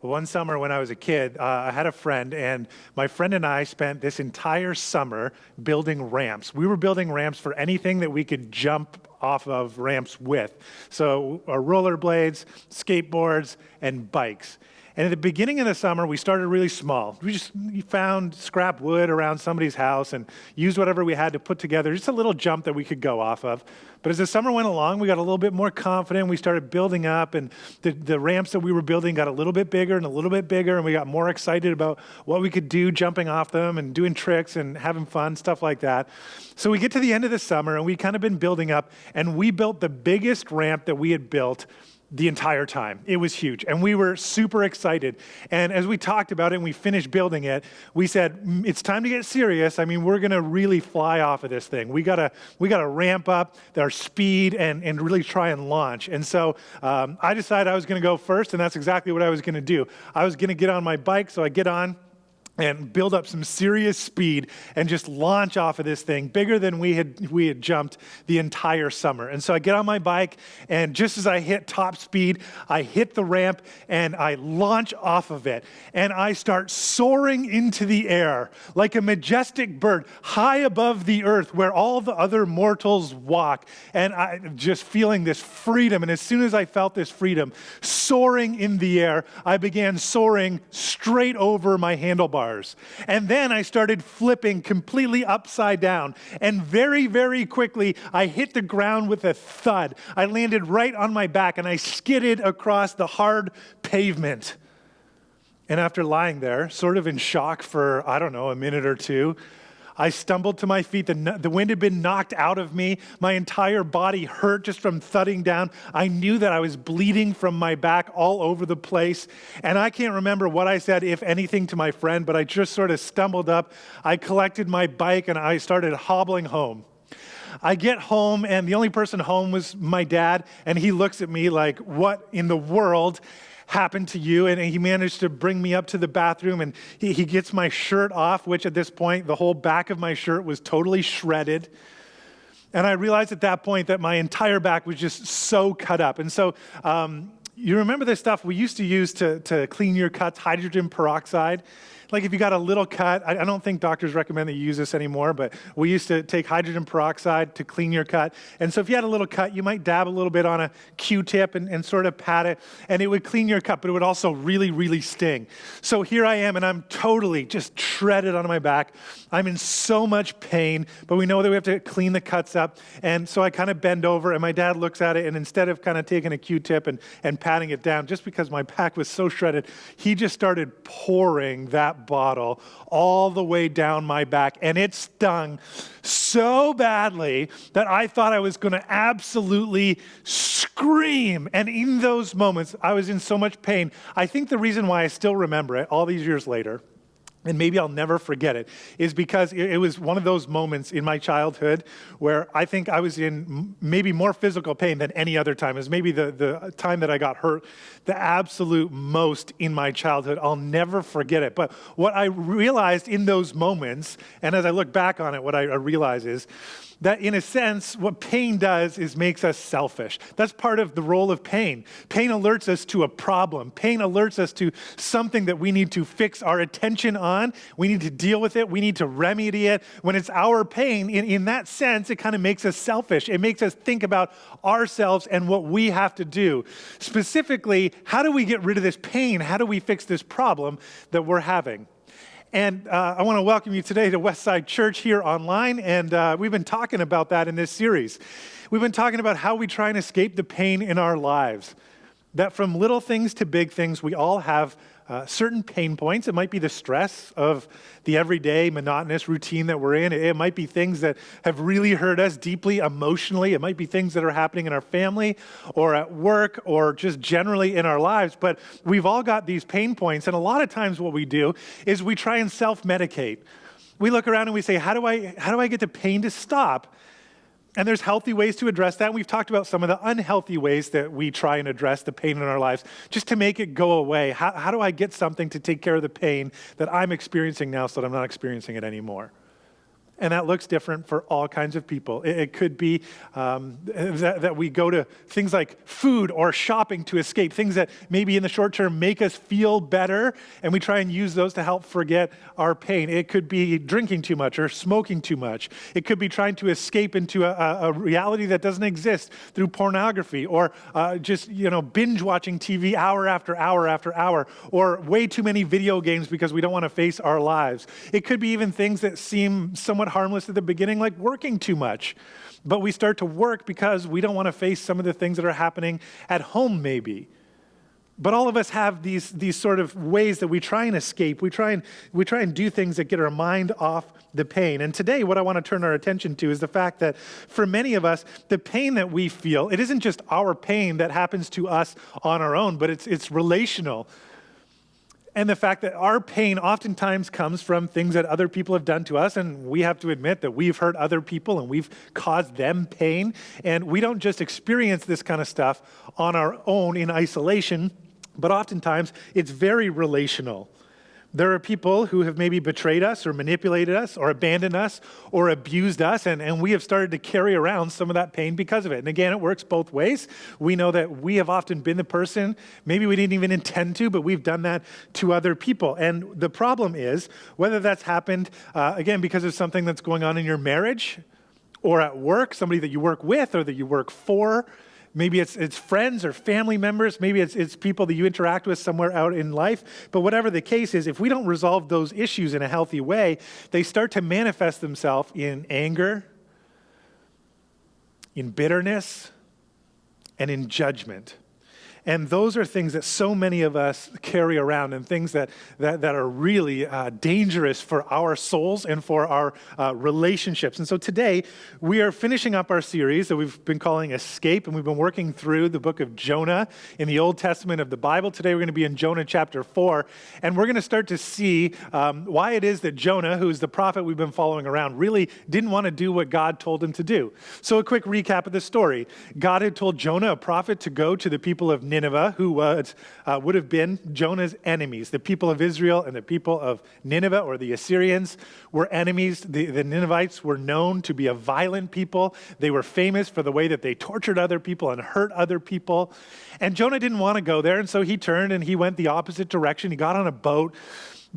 One summer when I was a kid, I had a friend, and my friend and I spent this entire summer building ramps. We were building ramps for anything that we could jump off of ramps with. So rollerblades, skateboards, and bikes. And at the beginning of the summer, we started really small. We found scrap wood around somebody's house and used whatever we had to put together, just a little jump that we could go off of. But as the summer went along, we got a little bit more confident. We started building up, and the ramps that we were building got a little bit bigger and a little bit bigger, and we got more excited about what we could do jumping off them and doing tricks and having fun, stuff like that. So we get to the end of the summer, and we kind of been building up, and we built the biggest ramp that we had built the entire time. It was huge, and we were super excited. And as we talked about it and we finished building it, we said, it's time to get serious. I mean, we're gonna really fly off of this thing. We gotta ramp up our speed and really try and launch. And so I decided I was gonna go first, and that's exactly what I was gonna do. I was gonna get on my bike, so I get on and build up some serious speed and just launch off of this thing bigger than we had jumped the entire summer. And so I get on my bike, and just as I hit top speed, I hit the ramp and I launch off of it. And I start soaring into the air like a majestic bird high above the earth where all the other mortals walk. And I just feeling this freedom. And as soon as I felt this freedom soaring in the air, I began soaring straight over my handlebars. And then I started flipping completely upside down. And very, very quickly, I hit the ground with a thud. I landed right on my back, and I skidded across the hard pavement. And after lying there, sort of in shock for, I don't know, a minute or two, I stumbled to my feet. The wind had been knocked out of me. My entire body hurt just from thudding down. I knew that I was bleeding from my back all over the place. And I can't remember what I said, if anything, to my friend, but I just sort of stumbled up. I collected my bike and I started hobbling home. I get home, and the only person home was my dad, and he looks at me like, what in the world happened to you? And he managed to bring me up to the bathroom, and he gets my shirt off, which at this point, the whole back of my shirt was totally shredded. And I realized at that point that my entire back was just so cut up. And so you remember this stuff we used to use to clean your cuts, hydrogen peroxide? Like if you got a little cut, I don't think doctors recommend that you use this anymore, but we used to take hydrogen peroxide to clean your cut. And so if you had a little cut, you might dab a little bit on a Q-tip and sort of pat it, and it would clean your cut, but it would also really, really sting. So here I am, and I'm totally just shredded on my back. I'm in so much pain, but we know that we have to clean the cuts up. And so I kind of bend over, and my dad looks at it, and instead of kind of taking a Q-tip and patting it down, just because my back was so shredded, he just started pouring that bottle all the way down my back, and it stung so badly that I thought I was going to absolutely scream. And in those moments, I was in so much pain. I think the reason why I still remember it all these years later, and maybe I'll never forget it, is because it was one of those moments in my childhood where I think I was in maybe more physical pain than any other time. It was maybe the time that I got hurt the absolute most in my childhood. I'll never forget it. But what I realized in those moments, and as I look back on it, what I realize is that in a sense, what pain does is makes us selfish. That's part of the role of pain. Pain alerts us to a problem. Pain alerts us to something that we need to fix our attention on. We need to deal with it. We need to remedy it. When it's our pain, in that sense, it kind of makes us selfish. It makes us think about ourselves and what we have to do. Specifically, how do we get rid of this pain? How do we fix this problem that we're having? And I want to welcome you today to Westside Church here online, and we've been talking about that in this series. We've been talking about how we try and escape the pain in our lives, that from little things to big things, we all have certain pain points. It might be the stress of the everyday monotonous routine that we're in. It might be things that have really hurt us deeply emotionally. It might be things that are happening in our family or at work or just generally in our lives. But we've all got these pain points. And a lot of times what we do is we try and self-medicate. We look around and we say, how do I get the pain to stop? And there's healthy ways to address that. And we've talked about some of the unhealthy ways that we try and address the pain in our lives just to make it go away. How do I get something to take care of the pain that I'm experiencing now so that I'm not experiencing it anymore? And that looks different for all kinds of people. It could be that we go to things like food or shopping to escape, things that maybe in the short term make us feel better, and we try and use those to help forget our pain. It could be drinking too much or smoking too much. It could be trying to escape into a reality that doesn't exist through pornography, or just binge watching TV hour after hour after hour, or way too many video games because we don't want to face our lives. It could be even things that seem somewhat harmless at the beginning, like working too much. But we start to work because we don't want to face some of the things that are happening at home maybe. But all of us have these sort of ways that we try and escape. We try and do things that get our mind off the pain. And today what I want to turn our attention to is the fact that for many of us, the pain that we feel, it isn't just our pain that happens to us on our own, but it's relational. And the fact that our pain oftentimes comes from things that other people have done to us, and we have to admit that we've hurt other people and we've caused them pain. And we don't just experience this kind of stuff on our own in isolation, but oftentimes it's very relational. There are people who have maybe betrayed us or manipulated us or abandoned us or abused us, and we have started to carry around some of that pain because of it. And again, it works both ways. We know that we have often been the person, maybe we didn't even intend to, but we've done that to other people. And the problem is, whether that's happened, again, because of something that's going on in your marriage or at work, somebody that you work with or that you work for, maybe it's friends or family members. Maybe it's people that you interact with somewhere out in life. But whatever the case is, if we don't resolve those issues in a healthy way, they start to manifest themselves in anger, in bitterness, and in judgment. And those are things that so many of us carry around, and things that are really dangerous for our souls and for our relationships. And so today, we are finishing up our series that we've been calling Escape, and we've been working through the book of Jonah in the Old Testament of the Bible. Today, we're going to be in Jonah chapter 4, and we're going to start to see why it is that Jonah, who is the prophet we've been following around, really didn't want to do what God told him to do. So a quick recap of the story. God had told Jonah, a prophet, to go to the people of Nineveh, who would have been Jonah's enemies. The people of Israel and the people of Nineveh, or the Assyrians, were enemies. The Ninevites were known to be a violent people. They were famous for the way that they tortured other people and hurt other people. And Jonah didn't want to go there, and so he turned and he went the opposite direction. He got on a boat.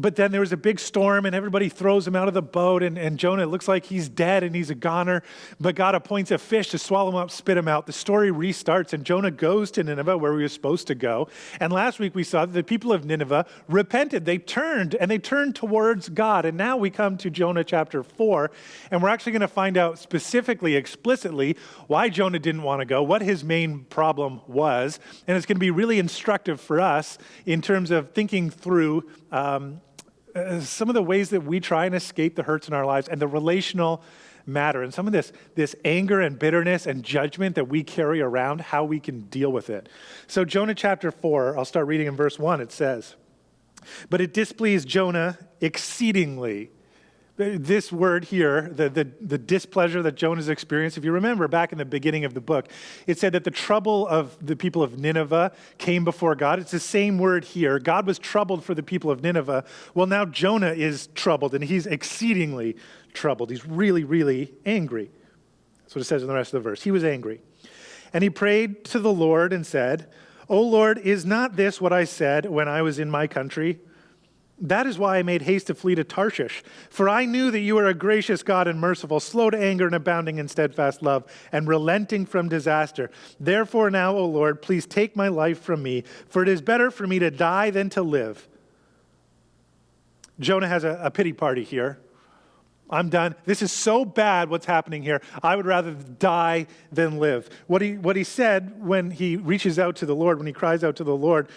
But then there was a big storm, and everybody throws him out of the boat, and Jonah, it looks like he's dead and he's a goner, but God appoints a fish to swallow him up, spit him out. The story restarts, and Jonah goes to Nineveh, where he was supposed to go. And last week we saw that the people of Nineveh repented. They turned towards God. And now we come to Jonah chapter 4, and we're actually going to find out specifically, explicitly, why Jonah didn't want to go, what his main problem was, and it's going to be really instructive for us in terms of thinking through some of the ways that we try and escape the hurts in our lives and the relational matter, and some of this anger and bitterness and judgment that we carry around, how we can deal with it. So Jonah chapter 4, I'll start reading in verse 1. It says, "But it displeased Jonah exceedingly." This word here, the displeasure that Jonah's experienced, if you remember back in the beginning of the book, it said that the trouble of the people of Nineveh came before God. It's the same word here. God was troubled for the people of Nineveh. Well, now Jonah is troubled, and he's exceedingly troubled. He's really, really angry. That's what it says in the rest of the verse. He was angry. And he prayed to the Lord and said, "O Lord, is not this what I said when I was in my country? That is why I made haste to flee to Tarshish. For I knew that you are a gracious God and merciful, slow to anger and abounding in steadfast love, and relenting from disaster. Therefore now, O Lord, please take my life from me, for it is better for me to die than to live." Jonah has a pity party here. I'm done. This is so bad what's happening here. I would rather die than live. What he said when he reaches out to the Lord, when he cries out to the Lord,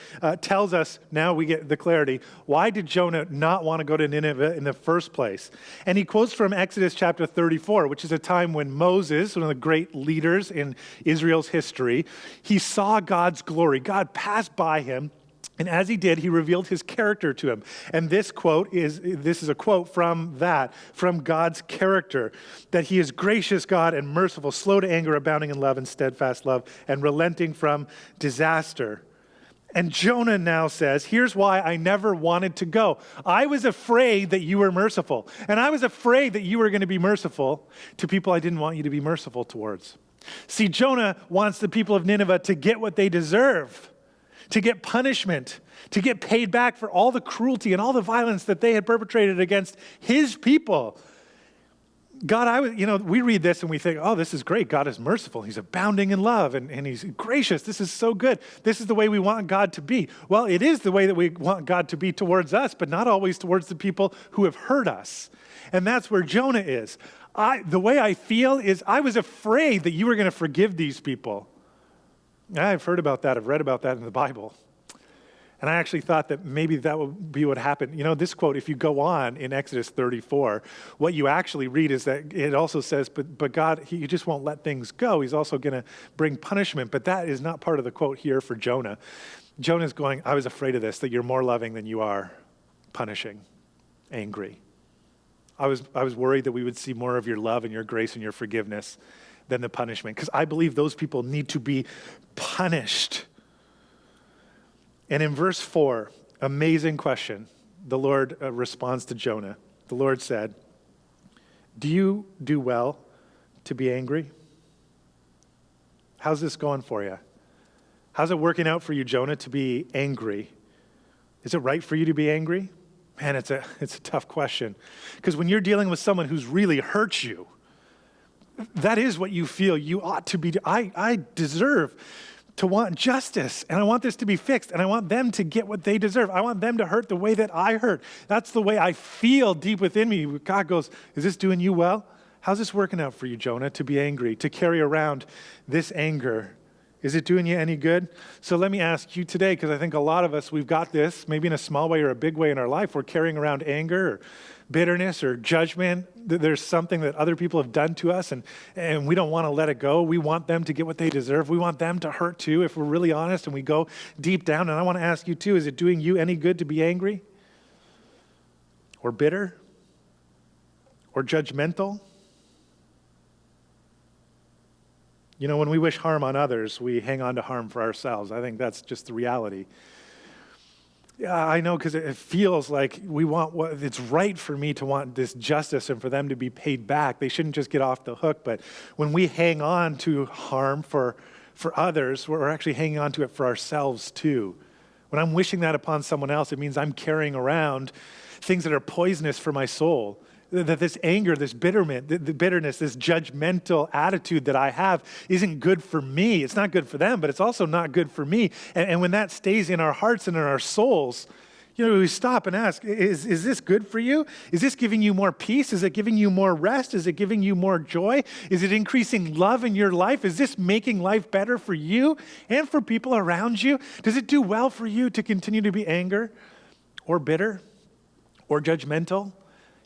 tells us, now we get the clarity. Why did Jonah not want to go to Nineveh in the first place? And he quotes from Exodus chapter 34, which is a time when Moses, one of the great leaders in Israel's history, he saw God's glory. God passed by him. And as he did, he revealed his character to him. And this is a quote from God's character, that he is gracious God and merciful, slow to anger, abounding in love and steadfast love, and relenting from disaster. And Jonah now says, here's why I never wanted to go. I was afraid that you were merciful. And I was afraid that you were going to be merciful to people I didn't want you to be merciful towards. See, Jonah wants the people of Nineveh to get what they deserve, to get punishment, to get paid back for all the cruelty and all the violence that they had perpetrated against his people. God, we read this and we think, oh, this is great. God is merciful. He's abounding in love and he's gracious. This is so good. This is the way we want God to be. Well, it is the way that we want God to be towards us, but not always towards the people who have hurt us. And that's where Jonah is. The way I feel is I was afraid that you were going to forgive these people. I've heard about that. I've read about that in the Bible. And I actually thought that maybe that would be what happened. This quote, if you go on in Exodus 34, what you actually read is that it also says, but God, he just won't let things go. He's also going to bring punishment. But that is not part of the quote here for Jonah. Jonah's going, I was afraid of this, that you're more loving than you are punishing, angry. I was worried that we would see more of your love and your grace and your forgiveness than the punishment, because I believe those people need to be punished. And in verse 4, amazing question, the Lord responds to Jonah. The Lord said, do you do well to be angry? How's this going for you? How's it working out for you, Jonah, to be angry? Is it right for you to be angry? Man, it's a tough question. Because when you're dealing with someone who's really hurt you, that is what you feel you ought to be. I deserve to want justice, and I want this to be fixed, and I want them to get what they deserve. I want them to hurt the way that I hurt. That's the way I feel deep within me. God goes, is this doing you well? How's this working out for you, Jonah, to be angry, to carry around this anger? Is it doing you any good? So let me ask you today, because I think a lot of us, we've got this, maybe in a small way or a big way in our life. We're carrying around anger or bitterness or judgment. There's something that other people have done to us, and we don't want to let it go. We want them to get what they deserve. We want them to hurt too, if we're really honest and we go deep down. And I want to ask you too, is it doing you any good to be angry or bitter or judgmental? When we wish harm on others, we hang on to harm for ourselves. I think that's just the reality. Yeah, I know, because it feels like we want it's right for me to want this justice and for them to be paid back. They shouldn't just get off the hook. But when we hang on to harm for others, we're actually hanging on to it for ourselves too. When I'm wishing that upon someone else, it means I'm carrying around things that are poisonous for my soul. That this anger, this bitterness, this judgmental attitude that I have isn't good for me. It's not good for them, but it's also not good for me. And when that stays in our hearts and in our souls, we stop and ask, is this good for you? Is this giving you more peace? Is it giving you more rest? Is it giving you more joy? Is it increasing love in your life? Is this making life better for you and for people around you? Does it do well for you to continue to be angry or bitter or judgmental?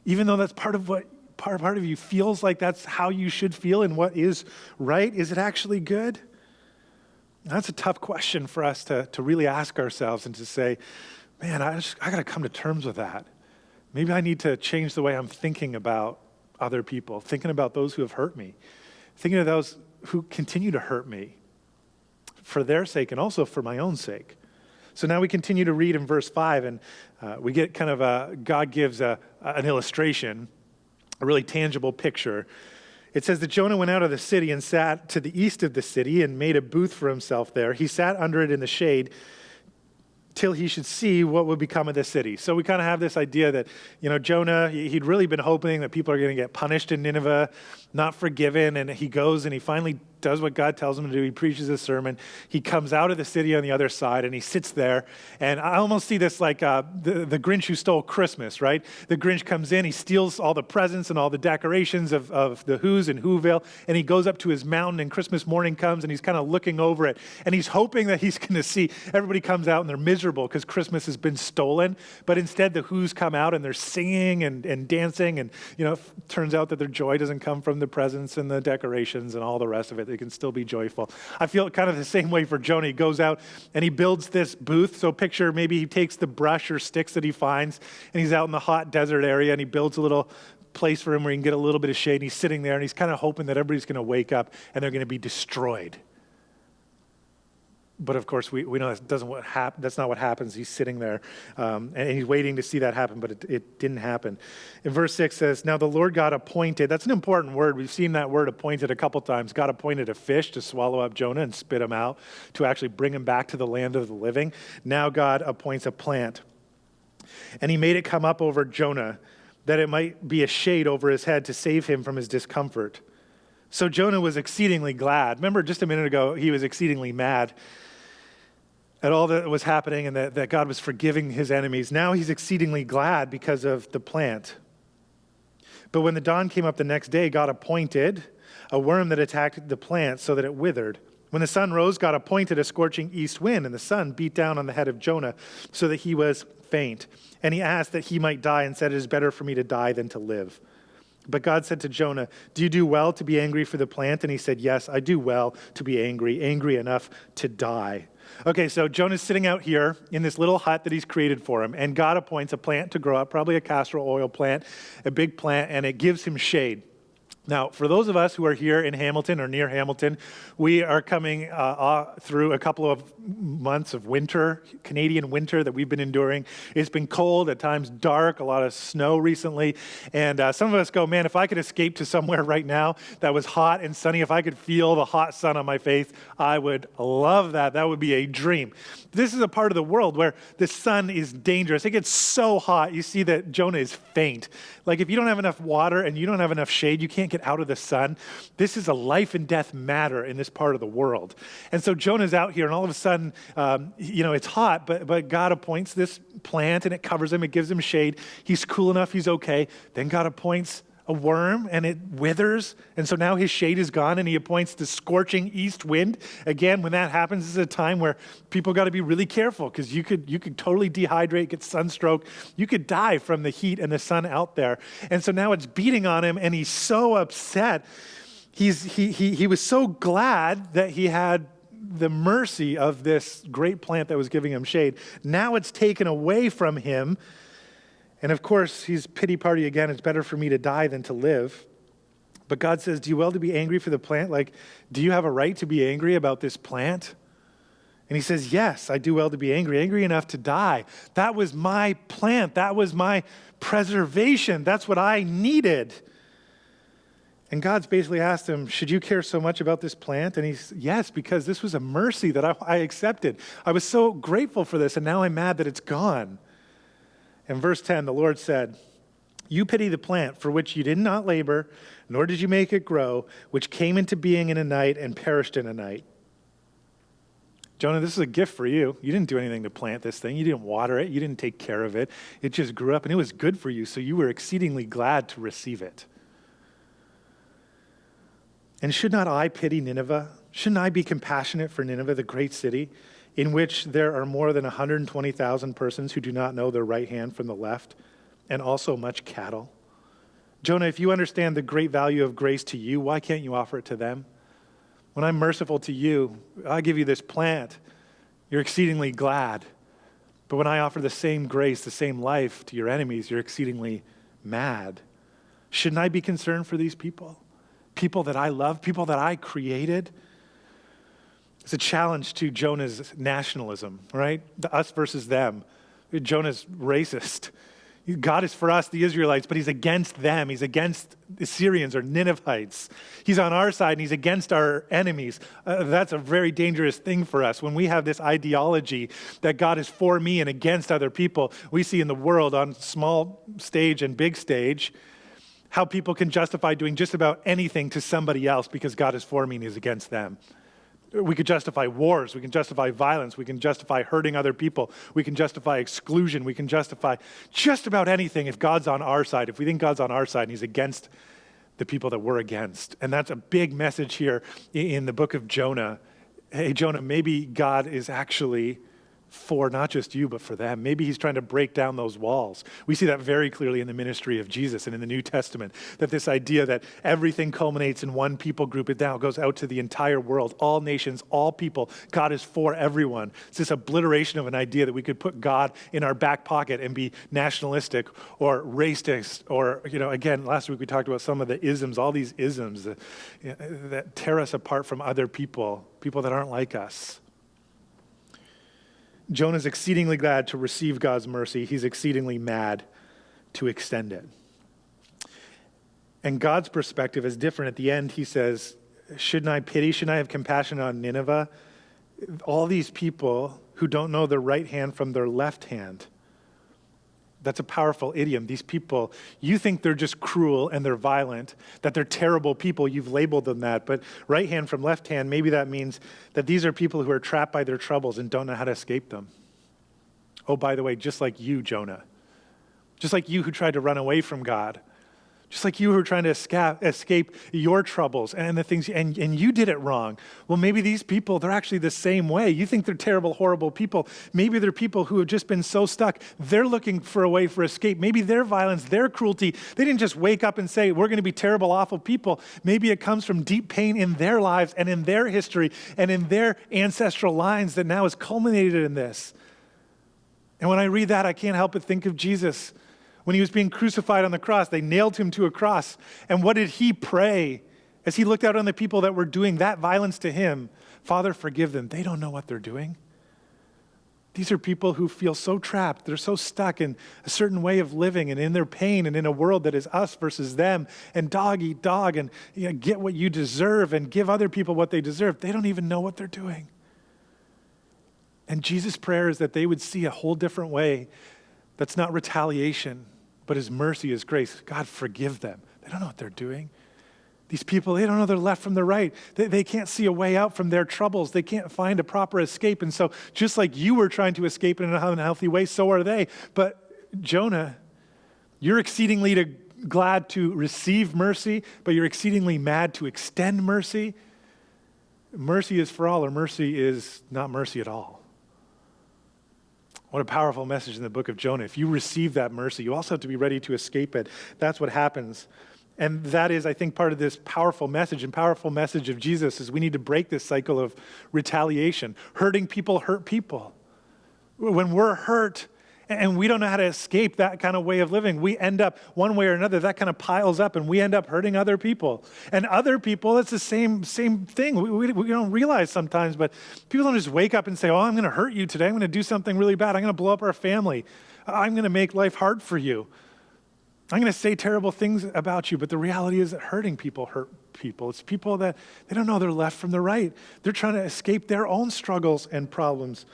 Even though that's part of you feels like that's how you should feel and what is right, is it actually good? That's a tough question for us to really ask ourselves and to say, man, I got to come to terms with that. Maybe I need to change the way I'm thinking about other people, thinking about those who have hurt me, thinking of those who continue to hurt me for their sake and also for my own sake. So now we continue to read in verse 5, and we get kind of God gives an illustration, a really tangible picture. It says that Jonah went out of the city and sat to the east of the city and made a booth for himself there. He sat under it in the shade till he should see what would become of the city. So we kind of have this idea that, Jonah, he'd really been hoping that people are going to get punished in Nineveh, not forgiven, and he goes and he finally does what God tells him to do. He preaches a sermon. He comes out of the city on the other side, and he sits there. And I almost see this like the Grinch who stole Christmas, right? The Grinch comes in, he steals all the presents and all the decorations of the Who's in Whoville, and he goes up to his mountain, and Christmas morning comes, and he's kind of looking over it, and he's hoping that he's going to see everybody comes out, and they're miserable because Christmas has been stolen. But instead, the Who's come out, and they're singing and dancing, and it turns out that their joy doesn't come from the presents and the decorations and all the rest of it. They can still be joyful. I feel kind of the same way for Jonah. He goes out and he builds this booth. So picture maybe he takes the brush or sticks that he finds and he's out in the hot desert area and he builds a little place for him where he can get a little bit of shade. And he's sitting there and he's kind of hoping that everybody's going to wake up and they're going to be destroyed. But of course, we know that's not what happens. He's sitting there, and he's waiting to see that happen, but it didn't happen. In verse 6 says, now the Lord God appointed, that's an important word. We've seen that word appointed a couple times. God appointed a fish to swallow up Jonah and spit him out, to actually bring him back to the land of the living. Now God appoints a plant. And he made it come up over Jonah, that it might be a shade over his head to save him from his discomfort. So Jonah was exceedingly glad. Remember just a minute ago, he was exceedingly mad at all that was happening and that God was forgiving his enemies. Now he's exceedingly glad because of the plant. But when the dawn came up the next day, God appointed a worm that attacked the plant so that it withered. When the sun rose, God appointed a scorching east wind, and the sun beat down on the head of Jonah so that he was faint. And he asked that he might die and said, it is better for me to die than to live. But God said to Jonah, do you do well to be angry for the plant? And he said, yes, I do well to be angry enough to die. Okay, so Jonah's sitting out here in this little hut that he's created for him, and God appoints a plant to grow up, probably a castor oil plant, a big plant, and it gives him shade. Now, for those of us who are here in Hamilton or near Hamilton, we are coming through a couple of months of winter, Canadian winter that we've been enduring. It's been cold, at times dark, a lot of snow recently. And some of us go, man, if I could escape to somewhere right now that was hot and sunny, if I could feel the hot sun on my face, I would love that. That would be a dream. This is a part of the world where the sun is dangerous. It gets so hot, you see that Jonah is faint. Like if you don't have enough water and you don't have enough shade, you can't get out of the sun. This is a life and death matter in this part of the world. And so Jonah's out here and all of a sudden, it's hot, but God appoints this plant and it covers him, it gives him shade. He's cool enough, he's okay. Then God appoints a worm and it withers. And so now his shade is gone and he appoints the scorching east wind. Again, when that happens, this is a time where people got to be really careful because you could totally dehydrate, get sunstroke. You could die from the heat and the sun out there. And so now it's beating on him and he's so upset. He was so glad that he had the mercy of this great plant that was giving him shade. Now it's taken away from him. And of course, he's pity party again. It's better for me to die than to live. But God says, do you well to be angry for the plant? Like, do you have a right to be angry about this plant? And he says, yes, I do well to be angry enough to die. That was my plant. That was my preservation. That's what I needed. And God's basically asked him, should you care so much about this plant? And he's, yes, because this was a mercy that I accepted. I was so grateful for this, and now I'm mad that it's gone. In verse 10, the Lord said, you pity the plant for which you did not labor, nor did you make it grow, which came into being in a night and perished in a night. Jonah, this is a gift for you. You didn't do anything to plant this thing. You didn't water it. You didn't take care of it. It just grew up, and it was good for you, so you were exceedingly glad to receive it. And should not I pity Nineveh? Shouldn't I be compassionate for Nineveh, the great city, in which there are more than 120,000 persons who do not know their right hand from the left, and also much cattle? Jonah, if you understand the great value of grace to you, why can't you offer it to them? When I'm merciful to you, I give you this plant. You're exceedingly glad. But when I offer the same grace, the same life to your enemies, you're exceedingly mad. Shouldn't I be concerned for these people? People that I love, people that I created? It's a challenge to Jonah's nationalism, right? The us versus them. Jonah's racist. God is for us, the Israelites, but he's against them. He's against the Syrians or Ninevites. He's on our side and he's against our enemies. That's a very dangerous thing for us. When we have this ideology that God is for me and against other people, we see in the world on small stage and big stage how people can justify doing just about anything to somebody else because God is for me and he's against them. We could justify wars. We can justify violence. We can justify hurting other people. We can justify exclusion. We can justify just about anything if God's on our side. If we think God's on our side and he's against the people that we're against. And that's a big message here in the book of Jonah. Hey, Jonah, maybe God is actually for not just you, but for them. Maybe he's trying to break down those walls. We see that very clearly in the ministry of Jesus and in the New Testament, that this idea that everything culminates in one people group, it now goes out to the entire world, all nations, all people. God is for everyone. It's this obliteration of an idea that we could put God in our back pocket and be nationalistic or racist or, again, last week we talked about some of the isms, all these isms that tear us apart from other people that aren't like us. Jonah's exceedingly glad to receive God's mercy. He's exceedingly mad to extend it. And God's perspective is different. At the end, he says, shouldn't I pity, shouldn't I have compassion on Nineveh? All these people who don't know their right hand from their left hand. That's a powerful idiom. These people, you think they're just cruel and they're violent, that they're terrible people. You've labeled them that. But right hand from left hand, maybe that means that these are people who are trapped by their troubles and don't know how to escape them. Oh, by the way, just like you, Jonah. Just like you who tried to run away from God. Just like you who are trying to escape your troubles and the things, and you did it wrong. Well, maybe these people, they're actually the same way. You think they're terrible, horrible people. Maybe they're people who have just been so stuck. They're looking for a way for escape. Maybe their violence, their cruelty, they didn't just wake up and say, we're going to be terrible, awful people. Maybe it comes from deep pain in their lives and in their history and in their ancestral lines that now has culminated in this. And when I read that, I can't help but think of Jesus. When he was being crucified on the cross, they nailed him to a cross. And what did he pray as he looked out on the people that were doing that violence to him? Father, forgive them. They don't know what they're doing. These are people who feel so trapped. They're so stuck in a certain way of living and in their pain and in a world that is us versus them and dog eat dog and get what you deserve and give other people what they deserve. They don't even know what they're doing. And Jesus' prayer is that they would see a whole different way that's not retaliation, but his mercy, his grace. God, forgive them. They don't know what they're doing. These people, they don't know their left from their right. They can't see a way out from their troubles. They can't find a proper escape. And so just like you were trying to escape in an unhealthy way, so are they. But Jonah, you're exceedingly glad to receive mercy, but you're exceedingly mad to extend mercy. Mercy is for all, or mercy is not mercy at all. What a powerful message in the book of Jonah. If you receive that mercy, you also have to be ready to escape it. That's what happens. And that is, I think, part of this powerful message and powerful message of Jesus is we need to break this cycle of retaliation. Hurting people hurt people. When we're hurt and we don't know how to escape that kind of way of living, we end up, one way or another, that kind of piles up and we end up hurting other people. And other people, it's the same thing. We don't realize sometimes, but people don't just wake up and say, oh, I'm going to hurt you today. I'm going to do something really bad. I'm going to blow up our family. I'm going to make life hard for you. I'm going to say terrible things about you. But the reality is that hurting people hurt people. It's people that they don't know their left from their right. They're trying to escape their own struggles and problems.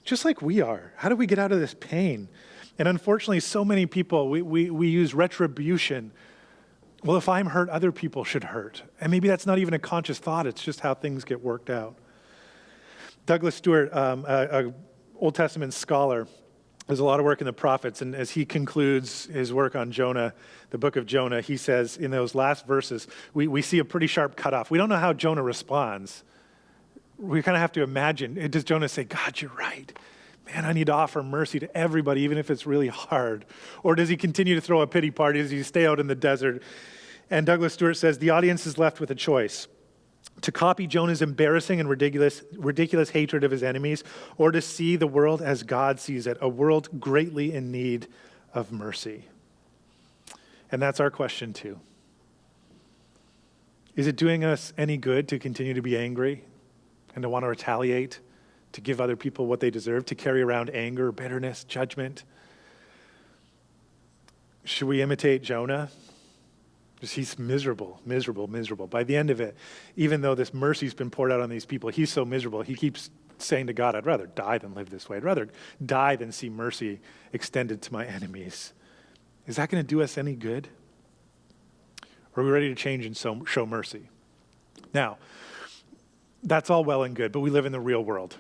Just like we are. How do we get out of this pain? And unfortunately, so many people, we use retribution. Well, if I'm hurt, other people should hurt. And maybe that's not even a conscious thought. It's just how things get worked out. Douglas Stewart, an Old Testament scholar, does a lot of work in the prophets. And as he concludes his work on Jonah, the book of Jonah, he says in those last verses, we see a pretty sharp cutoff. We don't know how Jonah responds. We kind of have to imagine, does Jonah say, God, you're right. Man, I need to offer mercy to everybody, even if it's really hard. Or does he continue to throw a pity party? Does he stay out in the desert? And Douglas Stewart says, the audience is left with a choice. To copy Jonah's embarrassing and ridiculous hatred of his enemies, or to see the world as God sees it, a world greatly in need of mercy. And that's our question too. Is it doing us any good to continue to be angry? And to want to retaliate, to give other people what they deserve, to carry around anger, bitterness, judgment? Should we imitate Jonah? Because he's miserable. By the end of it, even though this mercy's been poured out on these people, he's so miserable, he keeps saying to God, I'd rather die than live this way. I'd rather die than see mercy extended to my enemies. Is that going to do us any good? Or are we ready to change and show mercy? Now, that's all well and good, but we live in the real world.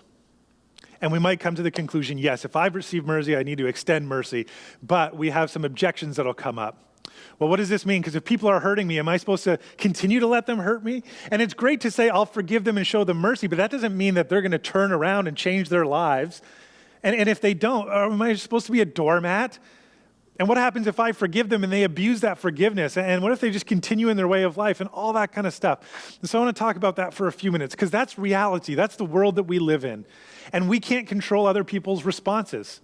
And we might come to the conclusion, yes, if I've received mercy, I need to extend mercy, but we have some objections that'll come up. Well, what does this mean? Because if people are hurting me, am I supposed to continue to let them hurt me? And it's great to say, I'll forgive them and show them mercy, but that doesn't mean that they're going to turn around and change their lives. And if they don't, am I supposed to be a doormat? And what happens if I forgive them and they abuse that forgiveness? And what if they just continue in their way of life and all that kind of stuff? And so I want to talk about that for a few minutes because that's reality. That's the world that we live in. And we can't control other people's responses.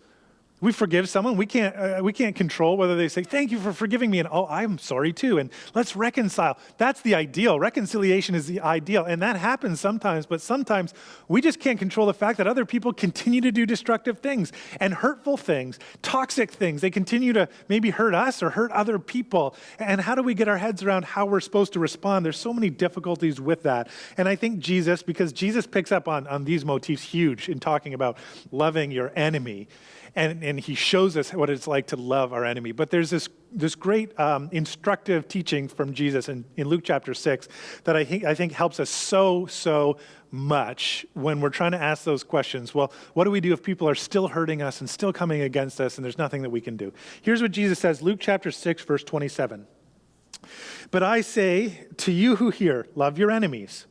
We forgive someone. We can't control whether they say, thank you for forgiving me, and oh, I'm sorry too, and let's reconcile. That's the ideal. Reconciliation is the ideal, and that happens sometimes, but sometimes we just can't control the fact that other people continue to do destructive things and hurtful things, toxic things. They continue to maybe hurt us or hurt other people, and how do we get our heads around how we're supposed to respond? There's so many difficulties with that, and I think Jesus, because Jesus picks up on these motifs huge in talking about loving your enemy, and he shows us what it's like to love our enemy. But there's this great instructive teaching from Jesus in Luke chapter 6 that I think helps us so much when we're trying to ask those questions. Well, what do we do if people are still hurting us and still coming against us and there's nothing that we can do? Here's what Jesus says, Luke chapter 6, verse 27. But I say to you who hear, love your enemies.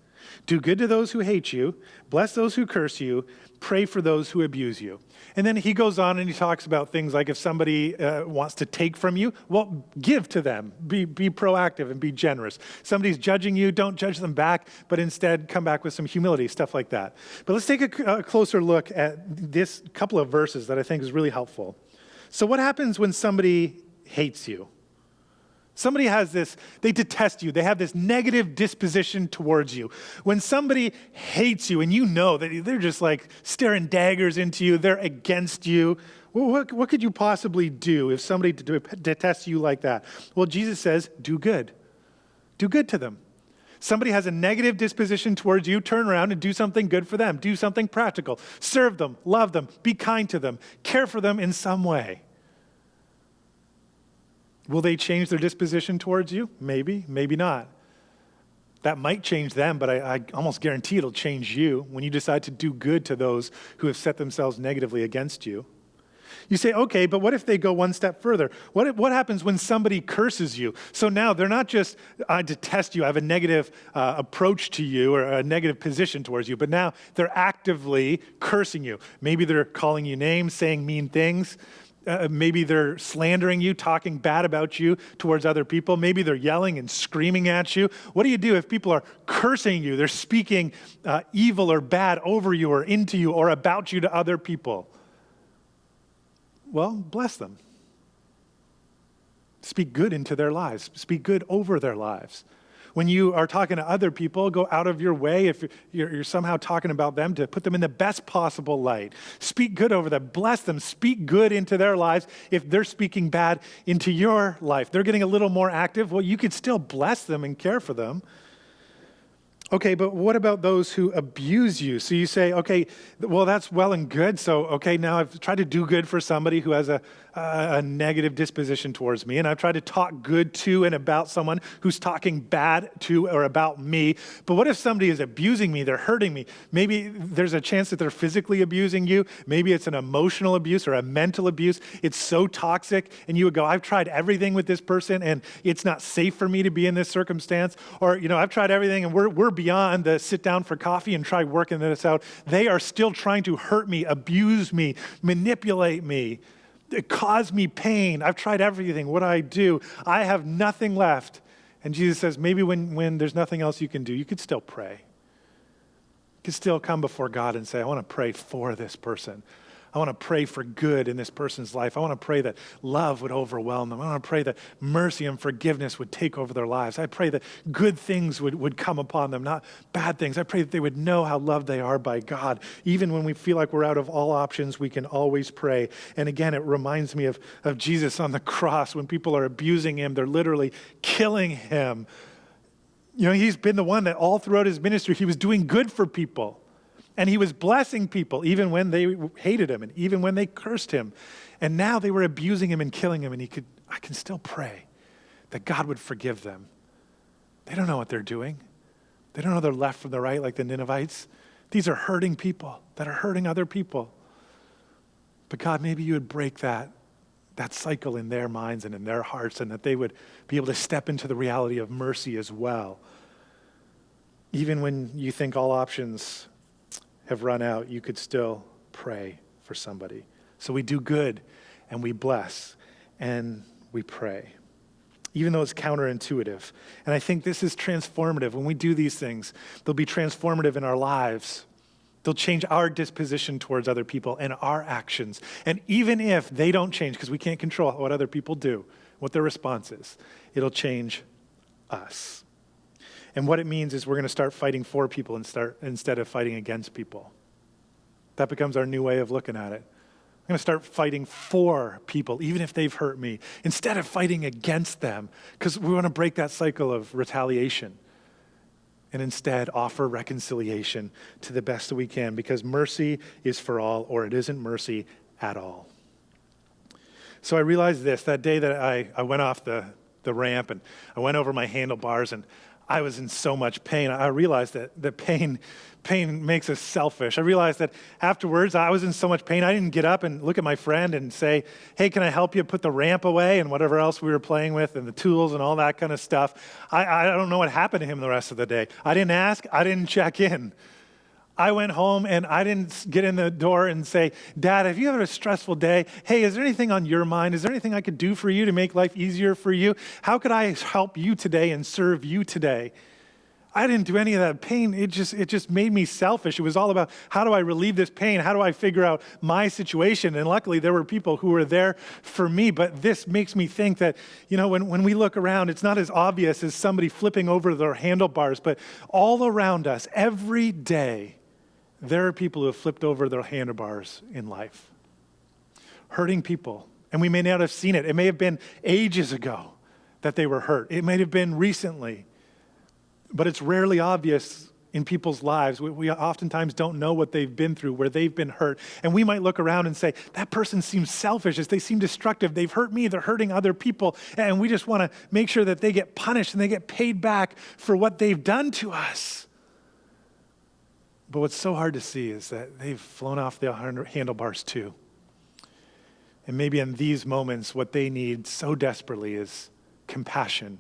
Do good to those who hate you. Bless those who curse you. Pray for those who abuse you. And then he goes on and he talks about things like if somebody wants to take from you, well, give to them. Be proactive and be generous. Somebody's judging you, don't judge them back, but instead come back with some humility, stuff like that. But let's take a closer look at this couple of verses that I think is really helpful. So what happens when somebody hates you? Somebody has this, they detest you. They have this negative disposition towards you. When somebody hates you and you know that they're just like staring daggers into you, they're against you, well, what could you possibly do if somebody detests you like that? Well, Jesus says, do good. Do good to them. Somebody has a negative disposition towards you, turn around and do something good for them. Do something practical. Serve them, love them, be kind to them, care for them in some way. Will they change their disposition towards you? Maybe, maybe not. That might change them, but I almost guarantee it'll change you when you decide to do good to those who have set themselves negatively against you. You say, okay, but what if they go one step further? What happens when somebody curses you? So now they're not just, I detest you, I have a negative approach to you or a negative position towards you, but now they're actively cursing you. Maybe they're calling you names, saying mean things. Maybe they're slandering you, talking bad about you towards other people. Maybe they're yelling and screaming at you. What do you do if people are cursing you? They're speaking evil or bad over you or into you or about you to other people. Well, bless them. Speak good into their lives. Speak good over their lives. When you are talking to other people, go out of your way, if you're somehow talking about them, to put them in the best possible light. Speak good over them. Bless them. Speak good into their lives. If they're speaking bad into your life, they're getting a little more active, well, you could still bless them and care for them. Okay, but what about those who abuse you? So you say, okay, well, that's well and good. So, okay, now I've tried to do good for somebody who has a negative disposition towards me, and I've tried to talk good to and about someone who's talking bad to or about me. But what if somebody is abusing me? They're hurting me. Maybe there's a chance that they're physically abusing you. Maybe it's an emotional abuse or a mental abuse. It's so toxic, and you would go, I've tried everything with this person, and it's not safe for me to be in this circumstance. Or, I've tried everything, and we're beyond the sit down for coffee and try working this out. They are still trying to hurt me, abuse me, manipulate me, cause me pain. I've tried everything. What do I do? I have nothing left. And Jesus says, maybe when there's nothing else you can do, you could still pray. You could still come before God and say, I want to pray for this person. I want to pray for good in this person's life. I want to pray that love would overwhelm them. I want to pray that mercy and forgiveness would take over their lives. I pray that good things would come upon them, not bad things. I pray that they would know how loved they are by God. Even when we feel like we're out of all options, we can always pray. And again, it reminds me of Jesus on the cross. When people are abusing him, they're literally killing him. He's been the one that all throughout his ministry, he was doing good for people. And he was blessing people even when they hated him and even when they cursed him. And now they were abusing him and killing him, and I can still pray that God would forgive them. They don't know what they're doing. They don't know their left from the right like the Ninevites. These are hurting people that are hurting other people. But God, maybe you would break that cycle in their minds and in their hearts, and that they would be able to step into the reality of mercy as well. Even when you think all options have run out, you could still pray for somebody. So we do good and we bless and we pray, even though it's counterintuitive. And I think this is transformative. When we do these things, they'll be transformative in our lives. They'll change our disposition towards other people and our actions. And even if they don't change, because we can't control what other people do, what their response is, it'll change us. And what it means is we're going to start fighting for people instead of fighting against people. That becomes our new way of looking at it. I'm going to start fighting for people, even if they've hurt me, instead of fighting against them, because we want to break that cycle of retaliation and instead offer reconciliation to the best that we can, because mercy is for all, or it isn't mercy at all. So I realized this, that day that I went off the ramp and I went over my handlebars and I was in so much pain. I realized that the pain makes us selfish. I realized that afterwards I was in so much pain, I didn't get up and look at my friend and say, hey, can I help you put the ramp away and whatever else we were playing with and the tools and all that kind of stuff. I don't know what happened to him the rest of the day. I didn't ask, I didn't check in. I went home and I didn't get in the door and say, Dad, have you had a stressful day? Hey, is there anything on your mind? Is there anything I could do for you to make life easier for you? How could I help you today and serve you today? I didn't do any of that. Pain, it just made me selfish. It was all about, how do I relieve this pain? How do I figure out my situation? And luckily there were people who were there for me, but this makes me think that, when we look around, it's not as obvious as somebody flipping over their handlebars, but all around us, every day, there are people who have flipped over their handlebars in life, hurting people. And we may not have seen it. It may have been ages ago that they were hurt. It may have been recently, but it's rarely obvious in people's lives. We oftentimes don't know what they've been through, where they've been hurt. And we might look around and say, that person seems selfish, they seem destructive. They've hurt me, they're hurting other people. And we just want to make sure that they get punished and they get paid back for what they've done to us. But what's so hard to see is that they've flown off the handlebars too. And maybe in these moments, what they need so desperately is compassion,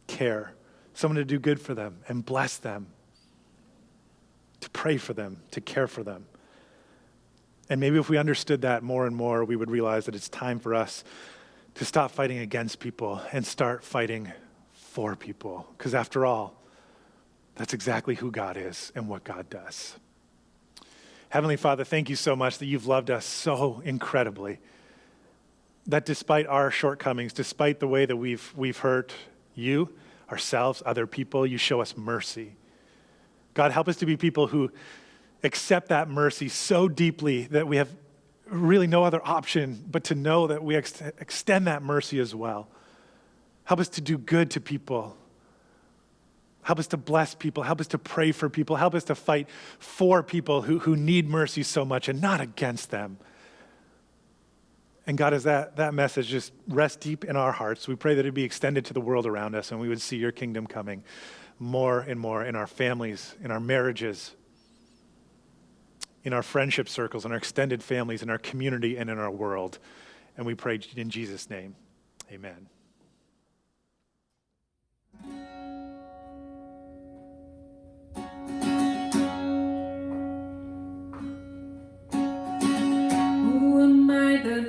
care, someone to do good for them and bless them, to pray for them, to care for them. And maybe if we understood that more and more, we would realize that it's time for us to stop fighting against people and start fighting for people. Because after all, that's exactly who God is and what God does. Heavenly Father, thank you so much that you've loved us so incredibly, that despite our shortcomings, despite the way that we've hurt you, ourselves, other people, you show us mercy. God, help us to be people who accept that mercy so deeply that we have really no other option but to know that we extend that mercy as well. Help us to do good to people. Help us to bless people. Help us to pray for people. Help us to fight for people who need mercy so much and not against them. And God, as that message just rests deep in our hearts, we pray that it be extended to the world around us and we would see your kingdom coming more and more in our families, in our marriages, in our friendship circles, in our extended families, in our community, and in our world. And we pray in Jesus' name, amen.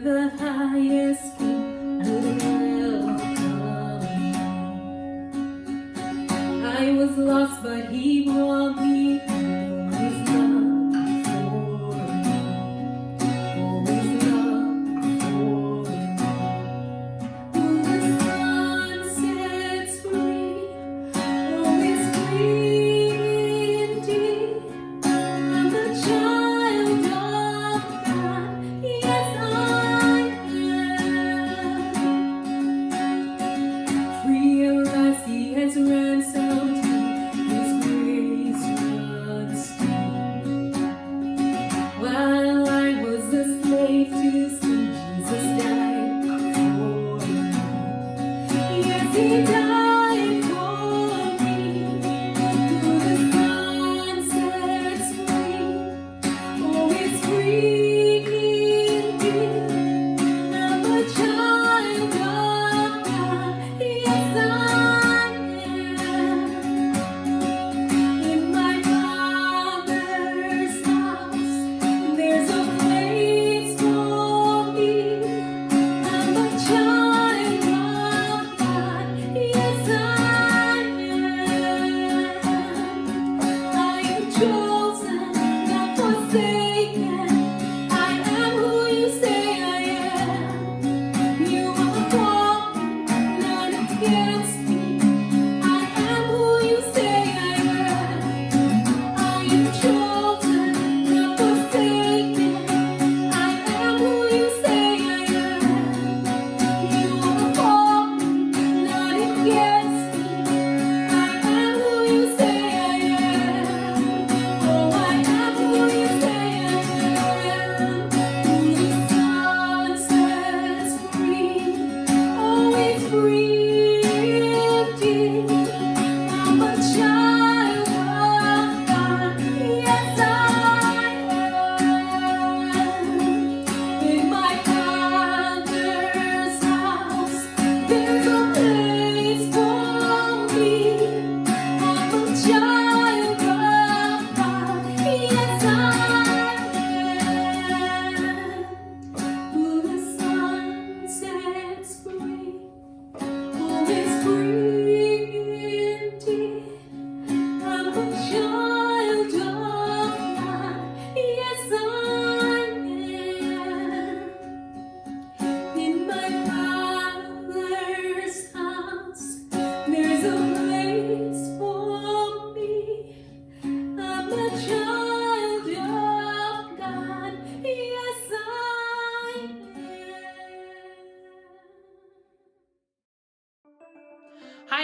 The highest king will come. I was lost, but he brought me through his love for me. For his love for me.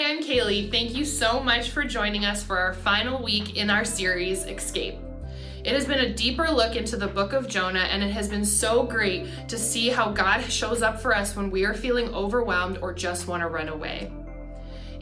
Hi, I'm Kaylee. Thank you so much for joining us for our final week in our series, Escape. It has been a deeper look into the book of Jonah, and it has been so great to see how God shows up for us when we are feeling overwhelmed or just want to run away.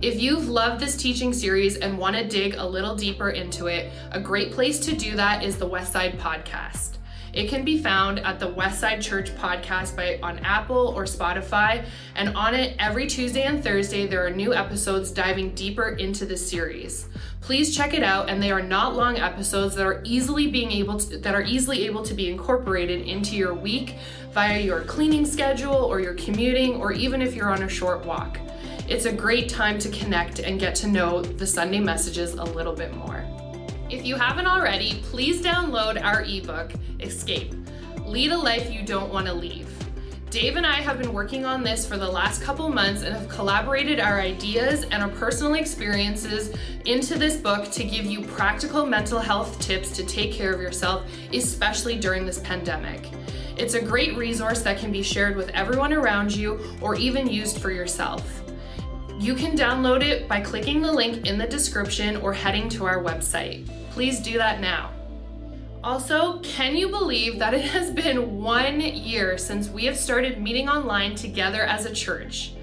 If you've loved this teaching series and want to dig a little deeper into it, a great place to do that is the Westside podcast. It can be found at the Westside Church podcast on Apple or Spotify, and on it every Tuesday and Thursday there are new episodes diving deeper into the series. Please check it out, and they are not long episodes that are easily able to be incorporated into your week via your cleaning schedule or your commuting, or even if you're on a short walk. It's a great time to connect and get to know the Sunday messages a little bit more. If you haven't already, please download our ebook, Escape, Lead a Life You Don't Want to Leave. Dave and I have been working on this for the last couple months and have collaborated our ideas and our personal experiences into this book to give you practical mental health tips to take care of yourself, especially during this pandemic. It's a great resource that can be shared with everyone around you or even used for yourself. You can download it by clicking the link in the description or heading to our website. Please do that now. Also, can you believe that it has been 1 year since we have started meeting online together as a church?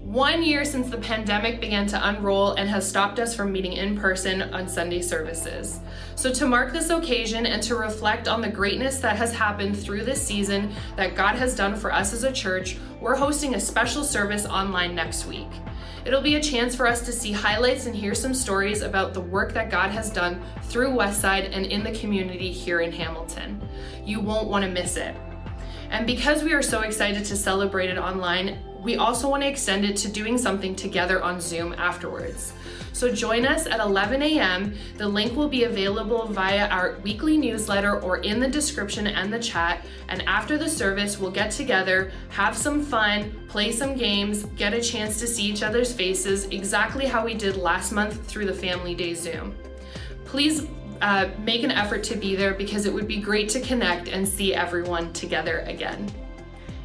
1 year since the pandemic began to unroll and has stopped us from meeting in person on Sunday services. So to mark this occasion and to reflect on the greatness that has happened through this season that God has done for us as a church, we're hosting a special service online next week. It'll be a chance for us to see highlights and hear some stories about the work that God has done through Westside and in the community here in Hamilton. You won't want to miss it. And because we are so excited to celebrate it online, we also want to extend it to doing something together on Zoom afterwards. So join us at 11 a.m. The link will be available via our weekly newsletter or in the description and the chat. And after the service, we'll get together, have some fun, play some games, get a chance to see each other's faces, exactly how we did last month through the Family Day Zoom. Please make an effort to be there because it would be great to connect and see everyone together again.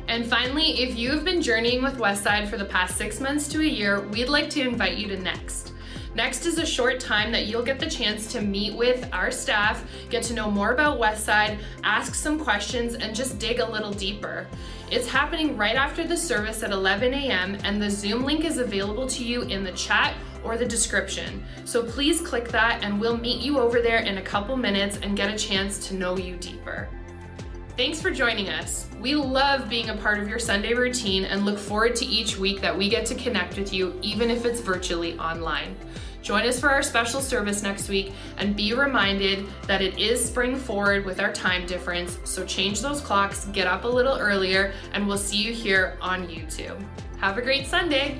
And finally, if you have been journeying with Westside for the past 6 months to a year, we'd like to invite you to Next. Next is a short time that you'll get the chance to meet with our staff, get to know more about Westside, ask some questions, and just dig a little deeper. It's happening right after the service at 11 a.m. and the Zoom link is available to you in the chat or the description. So please click that and we'll meet you over there in a couple minutes and get a chance to know you deeper. Thanks for joining us. We love being a part of your Sunday routine and look forward to each week that we get to connect with you, even if it's virtually online. Join us for our special service next week and be reminded that it is spring forward with our time difference, so change those clocks, get up a little earlier, and we'll see you here on YouTube. Have a great Sunday.